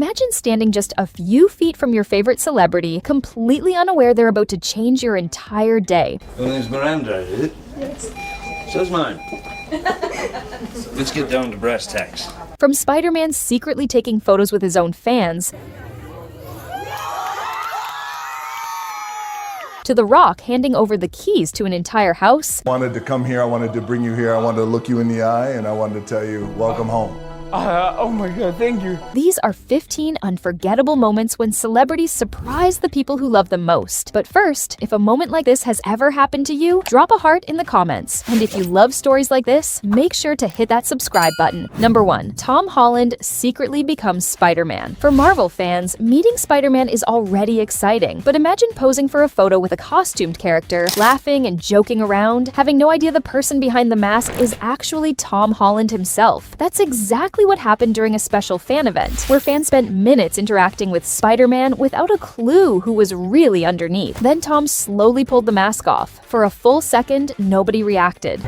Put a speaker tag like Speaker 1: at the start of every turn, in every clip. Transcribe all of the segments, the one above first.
Speaker 1: Imagine standing just a few feet from your favorite celebrity, completely unaware they're about to change your entire day.
Speaker 2: Your name's Miranda, is it? Yes. So's mine. Let's get down to brass tacks.
Speaker 1: From Spider-Man secretly taking photos with his own fans, to The Rock handing over the keys to an entire house.
Speaker 3: I wanted to come here, I wanted to bring you here, I wanted to look you in the eye, and I wanted to tell you, welcome home.
Speaker 4: Oh my God, thank you.
Speaker 1: These are 15 unforgettable moments when celebrities surprise the people who love them most. But first, if a moment like this has ever happened to you, drop a heart in the comments. And if you love stories like this, make sure to hit that subscribe button. Number 1. Tom Holland secretly becomes Spider-Man. For Marvel fans, meeting Spider-Man is already exciting. But imagine posing for a photo with a costumed character, laughing and joking around, having no idea the person behind the mask is actually Tom Holland himself. That's exactly what happened during a special fan event, where fans spent minutes interacting with Spider-Man without a clue who was really underneath. Then Tom slowly pulled the mask off. For a full second, nobody reacted.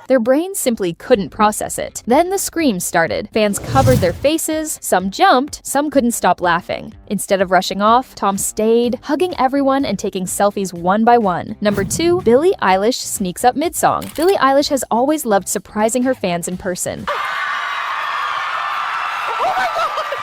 Speaker 1: Their brains simply couldn't process it. Then the screams started. Fans covered their faces, some jumped, some couldn't stop laughing. Instead of rushing off, Tom stayed, hugging everyone and taking selfies one by one. Number 2, Billie Eilish sneaks up mid-song. Billie Eilish has always loved surprising her fans in person.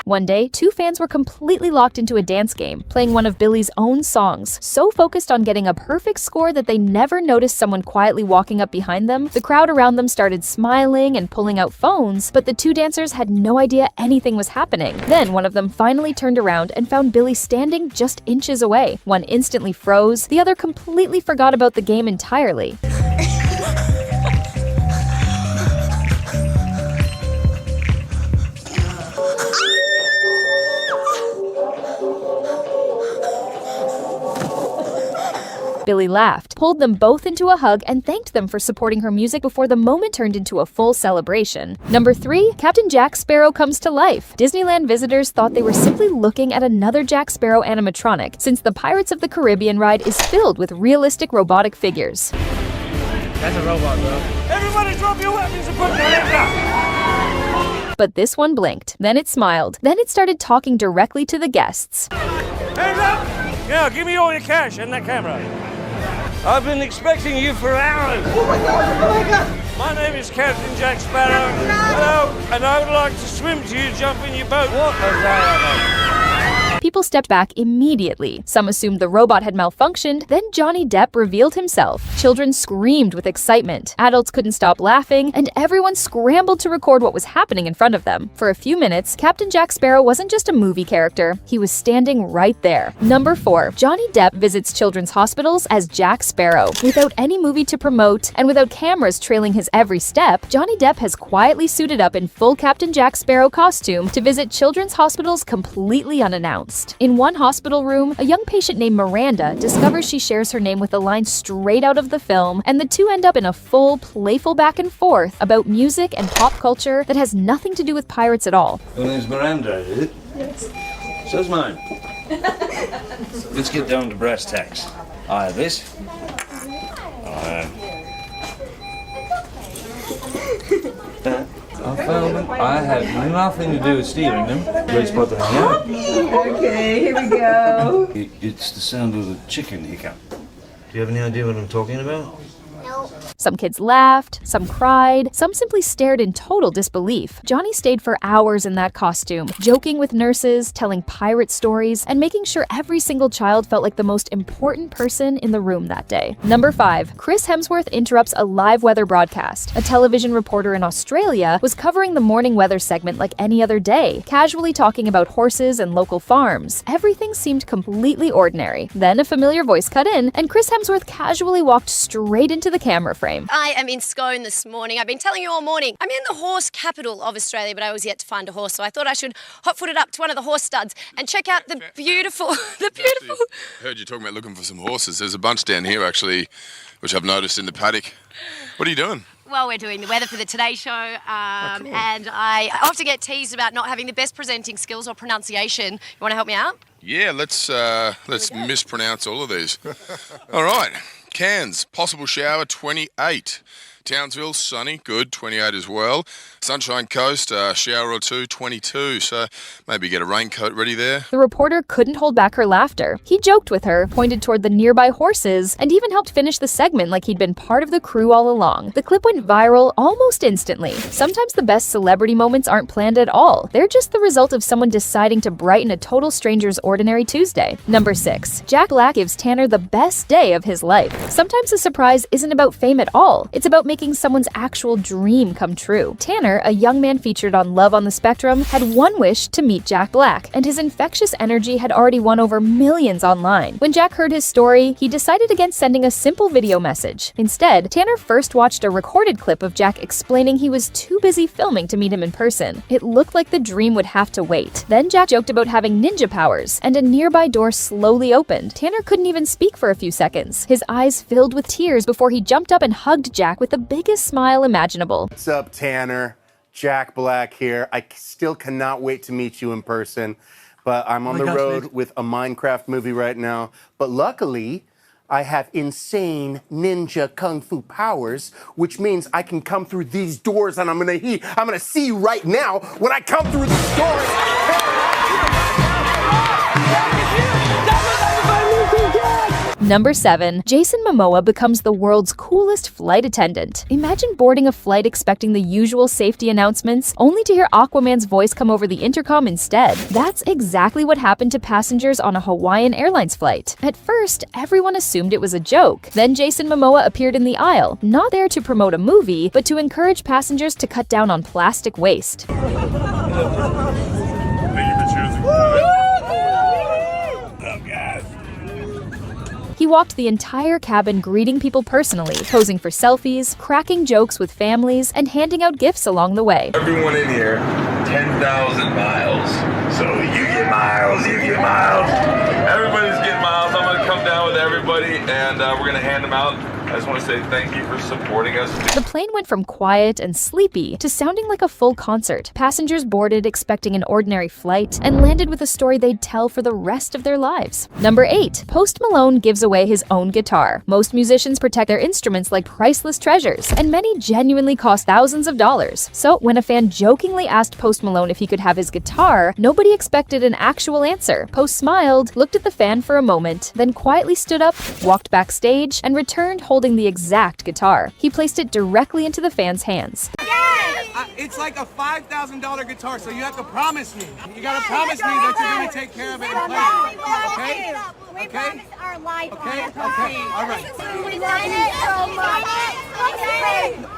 Speaker 1: One day, 2 fans were completely locked into a dance game, playing one of Billie's own songs. So focused on getting a perfect score that they never noticed someone quietly walking up behind them, the crowd around them started smiling and pulling out phones, but the 2 dancers had no idea anything was happening. Then one of them finally turned around and found Billie standing just inches away. One instantly froze, the other completely forgot about the game entirely. Billie laughed, pulled them both into a hug, and thanked them for supporting her music before the moment turned into a full celebration. Number 3, Captain Jack Sparrow comes to life. Disneyland visitors thought they were simply looking at another Jack Sparrow animatronic, since the Pirates of the Caribbean ride is filled with realistic robotic figures.
Speaker 4: That's a robot, bro. Everybody drop your weapons and put your hands up!
Speaker 1: But this one blinked, then it smiled, then it started talking directly to the guests.
Speaker 4: Hands up! Yeah, give me all your cash and that camera. I've been expecting you for hours.
Speaker 5: Oh my God, oh my God.
Speaker 4: My name is Captain Jack Sparrow. Hello, and I would like to swim to you, jump in your boat. What was that?
Speaker 1: People stepped back immediately. Some assumed the robot had malfunctioned, then Johnny Depp revealed himself. Children screamed with excitement, adults couldn't stop laughing, and everyone scrambled to record what was happening in front of them. For a few minutes, Captain Jack Sparrow wasn't just a movie character, he was standing right there. Number 4, Johnny Depp visits children's hospitals as Jack Sparrow. Without any movie to promote, and without cameras trailing his every step, Johnny Depp has quietly suited up in full Captain Jack Sparrow costume to visit children's hospitals completely unannounced. In one hospital room, a young patient named Miranda discovers she shares her name with a line straight out of the film, and the two end up in a full, playful back and forth about music and pop culture that has nothing to do with pirates at all.
Speaker 2: Your name's Miranda, is it?
Speaker 5: Yes.
Speaker 2: So's mine. Let's get down to brass tacks. I have this. I found them. I had nothing to do with stealing them. Great spot to hang out.
Speaker 5: Okay, here we go.
Speaker 2: It's the sound of the chicken hiccup. Do you have any idea what I'm talking about?
Speaker 1: Some kids laughed, some cried, some simply stared in total disbelief. Johnny stayed for hours in that costume, joking with nurses, telling pirate stories, and making sure every single child felt like the most important person in the room that day. Number 5, Chris Hemsworth interrupts a live weather broadcast. A television reporter in Australia was covering the morning weather segment like any other day, casually talking about horses and local farms. Everything seemed completely ordinary. Then a familiar voice cut in, and Chris Hemsworth casually walked straight into the camera frame. frame.
Speaker 6: I am in Scone this morning. I've been telling you all morning. I'm in the horse capital of Australia, but I was yet to find a horse, so I thought I should hot-foot it up to one of the horse studs and check out the beautiful.
Speaker 7: I heard you talking about looking for some horses. There's a bunch down here, actually, which I've noticed in the paddock. What are you doing?
Speaker 6: Well, we're doing the weather for the Today Show, and I often get teased about not having the best presenting skills or pronunciation. You want to help me out?
Speaker 7: Yeah, let's mispronounce all of these. All right. Cairns, possible shower, 28. Townsville, sunny, good, 28 as well. Sunshine Coast, shower or two, 22. So maybe get a raincoat ready there.
Speaker 1: The reporter couldn't hold back her laughter. He joked with her, pointed toward the nearby horses, and even helped finish the segment like he'd been part of the crew all along. The clip went viral almost instantly. Sometimes the best celebrity moments aren't planned at all. They're just the result of someone deciding to brighten a total stranger's ordinary Tuesday. Number 6. Jack Black gives Tanner the best day of his life. Sometimes a surprise isn't about fame at all. It's about making someone's actual dream come true. Tanner, a young man featured on Love on the Spectrum, had one wish to meet Jack Black, and his infectious energy had already won over millions online. When Jack heard his story, he decided against sending a simple video message. Instead, Tanner first watched a recorded clip of Jack explaining he was too busy filming to meet him in person. It looked like the dream would have to wait. Then Jack joked about having ninja powers, and a nearby door slowly opened. Tanner couldn't even speak for a few seconds. His eyes filled with tears before he jumped up and hugged Jack with the biggest smile imaginable.
Speaker 8: What's up, Tanner? Jack Black here. I still cannot wait to meet you in person, but I'm on the road with a Minecraft movie right now. But luckily, I have insane ninja kung fu powers, which means I can come through these doors, and I'm gonna see you right now when I come through these doors.
Speaker 1: Number 7. Jason Momoa becomes the world's coolest flight attendant. Imagine boarding a flight expecting the usual safety announcements, only to hear Aquaman's voice come over the intercom instead. That's exactly what happened to passengers on a Hawaiian Airlines flight. At first, everyone assumed it was a joke. Then Jason Momoa appeared in the aisle, not there to promote a movie, but to encourage passengers to cut down on plastic waste.
Speaker 7: Thank you for choosing.
Speaker 1: He walked the entire cabin greeting people personally, posing for selfies, cracking jokes with families, and handing out gifts along the way.
Speaker 7: Everyone in here, 10,000 miles. So you get miles, you get miles. Everybody's getting miles. I'm going to come down with everybody, and we're going to hand them out. I just want to say thank you for supporting us.
Speaker 1: The plane went from quiet and sleepy to sounding like a full concert. Passengers boarded expecting an ordinary flight and landed with a story they'd tell for the rest of their lives. Number 8. Post Malone gives away his own guitar. Most musicians protect their instruments like priceless treasures, and many genuinely cost thousands of dollars. So when a fan jokingly asked Post Malone if he could have his guitar, nobody expected an actual answer. Post smiled, looked at the fan for a moment, then quietly stood up, walked backstage, and returned holding the exact guitar. He placed it directly into the fan's hands.
Speaker 9: It's like a $5,000 guitar, so you have to promise me. You gotta promise me that you're gonna take care of it and play it. Okay?
Speaker 10: We promise our life.
Speaker 9: Okay? All right.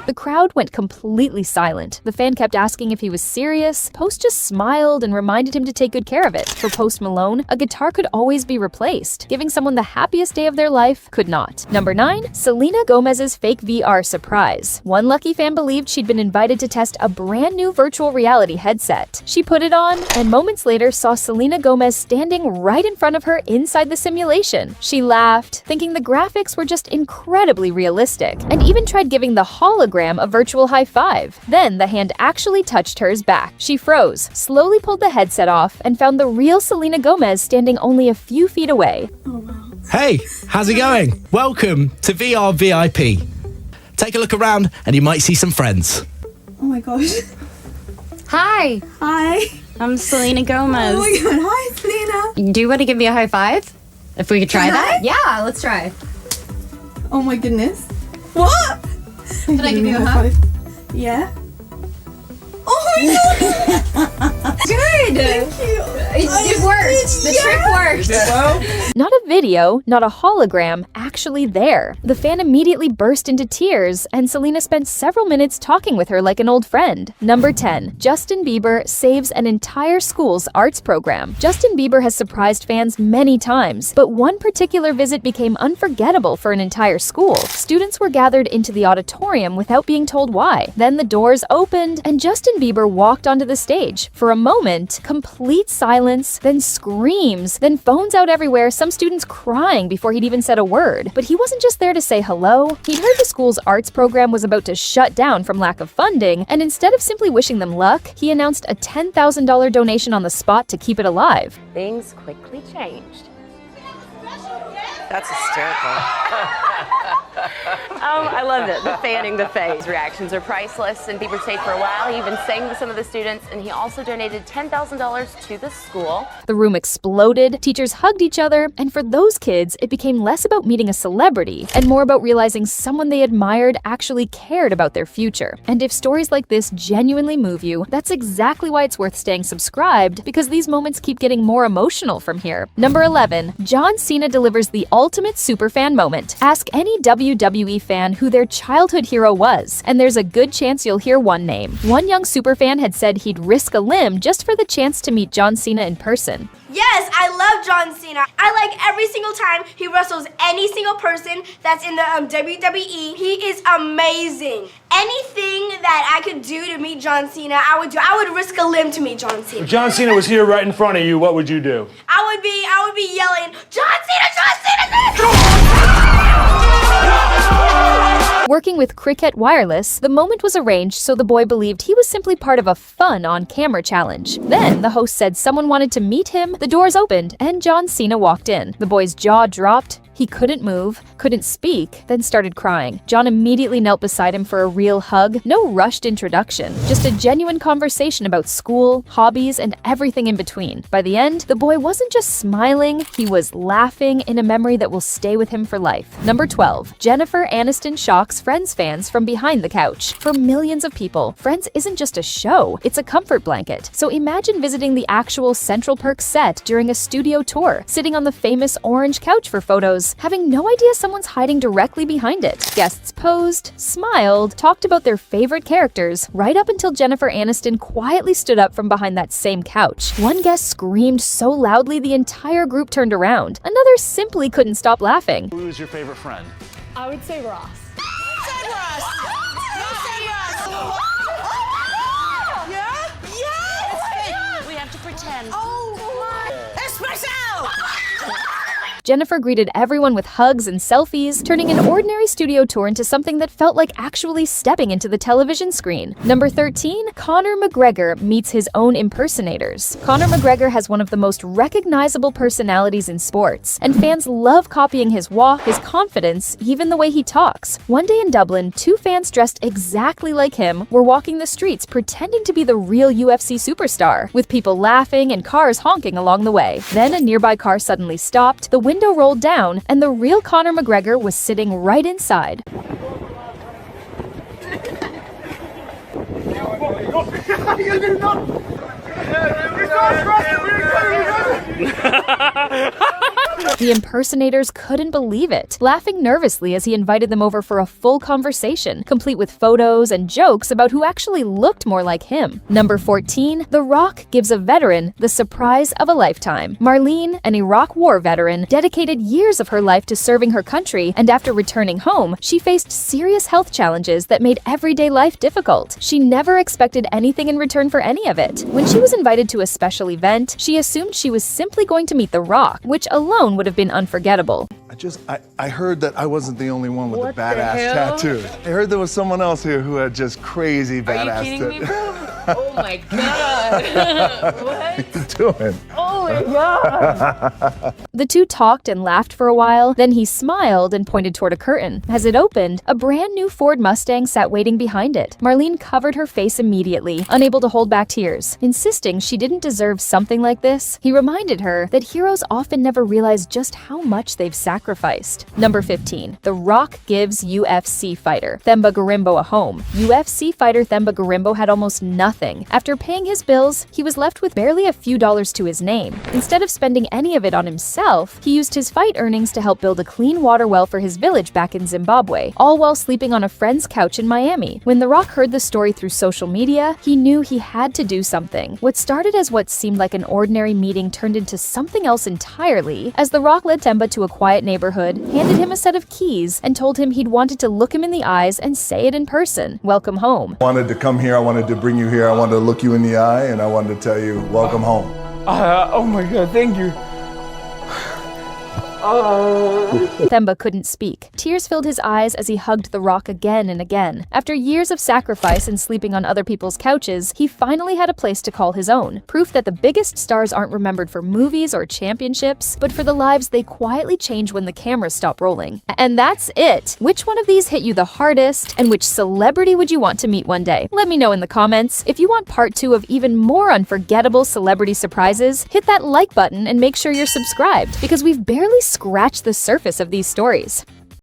Speaker 1: The crowd went completely silent. The fan kept asking if he was serious. Post just smiled and reminded him to take good care of it. For Post Malone, a guitar could always be replaced. Giving someone the happiest day of their life could not. Number 9. Selena Gomez's fake VR surprise. One lucky fan believed she'd been invited to test a brand new virtual reality headset. She put it on, and moments later saw Selena Gomez standing right in front of her inside the simulation. She laughed, thinking the graphics were just incredibly realistic, and even tried giving the hologram a virtual high five. Then the hand actually touched hers back. She froze, slowly pulled the headset off, and found the real Selena Gomez standing only a few feet away.
Speaker 11: Hey, how's it going? Welcome to VR VIP. Take a look around and you might see some friends.
Speaker 5: Oh my gosh.
Speaker 12: Hi.
Speaker 5: Hi.
Speaker 12: I'm Selena Gomez.
Speaker 5: Oh my god, hi Selena.
Speaker 12: Do you want to give me a high five? If we could try that? Yeah, let's try.
Speaker 5: Oh my goodness. What?
Speaker 12: Can I give you a hug?
Speaker 5: Yeah. Oh my god.
Speaker 12: Good.
Speaker 5: Thank you.
Speaker 12: It worked. The trick worked.
Speaker 1: Not a video, not a hologram, actually there. The fan immediately burst into tears, and Selena spent several minutes talking with her like an old friend. Number 10. Justin Bieber saves an entire school's arts program. Justin Bieber has surprised fans many times, but one particular visit became unforgettable for an entire school. Students were gathered into the auditorium without being told why. Then the doors opened, and Justin Bieber walked onto the stage. For a moment, complete silence, then screams, then phones out everywhere, some students crying before he'd even said a word. But he wasn't just there to say hello. He'd heard the school's arts program was about to shut down from lack of funding, and instead of simply wishing them luck, he announced a $10,000 donation on the spot to keep it alive.
Speaker 13: Things quickly changed. That's hysterical. I loved it. The fanning the face. Reactions are priceless, and Bieber stayed for a while. He even sang with some of the students, and he also donated $10,000 to the school.
Speaker 1: The room exploded, teachers hugged each other, and for those kids, it became less about meeting a celebrity and more about realizing someone they admired actually cared about their future. And if stories like this genuinely move you, that's exactly why it's worth staying subscribed, because these moments keep getting more emotional from here. Number 11. John Cena delivers the ultimate superfan moment. Ask any WWE fan who their childhood hero was, and there's a good chance you'll hear one name. One young superfan had said he'd risk a limb just for the chance to meet John Cena in person.
Speaker 14: Yes, I love John Cena. I like every single time he wrestles any single person that's in the WWE. He is amazing. Anything that I could do to meet John Cena, I would do. I would risk a limb to meet John Cena.
Speaker 15: If John Cena was here right in front of you, what would you do?
Speaker 14: I would be yelling, John Cena, John Cena, John Cena!
Speaker 1: Working with Cricket Wireless, the moment was arranged so the boy believed he was simply part of a fun on-camera challenge. Then, the host said someone wanted to meet him, the doors opened, and John Cena walked in. The boy's jaw dropped. He couldn't move, couldn't speak, then started crying. John immediately knelt beside him for a real hug. No rushed introduction, just a genuine conversation about school, hobbies, and everything in between. By the end, the boy wasn't just smiling, he was laughing in a memory that will stay with him for life. Number 12. Jennifer Aniston shocks Friends fans from behind the couch. For millions of people, Friends isn't just a show, it's a comfort blanket. So imagine visiting the actual Central Perk set during a studio tour, sitting on the famous orange couch for photos, having no idea someone's hiding directly behind it. Guests posed, smiled, talked about their favorite characters, right up until Jennifer Aniston quietly stood up from behind that same couch. One guest screamed so loudly the entire group turned around. Another simply couldn't stop laughing.
Speaker 15: Who's your favorite friend?
Speaker 12: I would say Ross.
Speaker 14: Said Ross. No, said Ross. Yeah? Yeah?
Speaker 13: We have to pretend.
Speaker 14: Oh, espresso!
Speaker 1: Jennifer greeted everyone with hugs and selfies, turning an ordinary studio tour into something that felt like actually stepping into the television screen. Number 13. Conor McGregor meets his own impersonators. Conor McGregor has one of the most recognizable personalities in sports, and fans love copying his walk, his confidence, even the way he talks. One day in Dublin, two fans dressed exactly like him were walking the streets pretending to be the real UFC superstar, with people laughing and cars honking along the way. Then a nearby car suddenly stopped, the window rolled down, and the real Conor McGregor was sitting right inside. The impersonators couldn't believe it, laughing nervously as he invited them over for a full conversation, complete with photos and jokes about who actually looked more like him. Number 14. The Rock gives a veteran the surprise of a lifetime. Marlene, an Iraq War veteran, dedicated years of her life to serving her country, and after returning home, she faced serious health challenges that made everyday life difficult. She never expected anything in return for any of it. When she was invited to a special event, she assumed she was simply going to meet The Rock, which alone would have been unforgettable.
Speaker 3: I heard that I wasn't the only one with a badass tattoo. I heard there was someone else here who had just crazy badass tattoos.
Speaker 12: Are you kidding me, bro? Oh my god. What?
Speaker 3: What are you doing?
Speaker 12: Oh my god.
Speaker 1: The two talked and laughed for a while, then he smiled and pointed toward a curtain. As it opened, a brand new Ford Mustang sat waiting behind it. Marlene covered her face immediately, unable to hold back tears. Insisting she didn't deserve something like this, he reminded her that heroes often never realize just how much they've sacrificed. Number 15. The Rock gives UFC fighter Themba Gorimbo a home. UFC fighter Themba Gorimbo had almost nothing. After paying his bills, he was left with barely a few dollars to his name. home. Instead of spending any of it on himself, he used his fight earnings to help build a clean water well for his village back in Zimbabwe, all while sleeping on a friend's couch in Miami. When The Rock heard the story through social media, he knew he had to do something. What started as what seemed like an ordinary meeting turned into something else entirely, as The Rock led Themba to a quiet neighborhood, handed him a set of keys, and told him he'd wanted to look him in the eyes and say it in person. Welcome home.
Speaker 3: I wanted to come here, I wanted to bring you here, I wanted to look you in the eye, and I wanted to tell you, welcome home.
Speaker 15: Oh my God, thank you.
Speaker 1: Themba couldn't speak. Tears filled his eyes as he hugged The Rock again and again. After years of sacrifice and sleeping on other people's couches, he finally had a place to call his own. Proof that the biggest stars aren't remembered for movies or championships, but for the lives they quietly change when the cameras stop rolling. And that's it! Which one of these hit you the hardest, and which celebrity would you want to meet one day? Let me know in the comments. If you want part 2 of even more unforgettable celebrity surprises, hit that like button and make sure you're subscribed, because we've barely scratched the surface of these stories.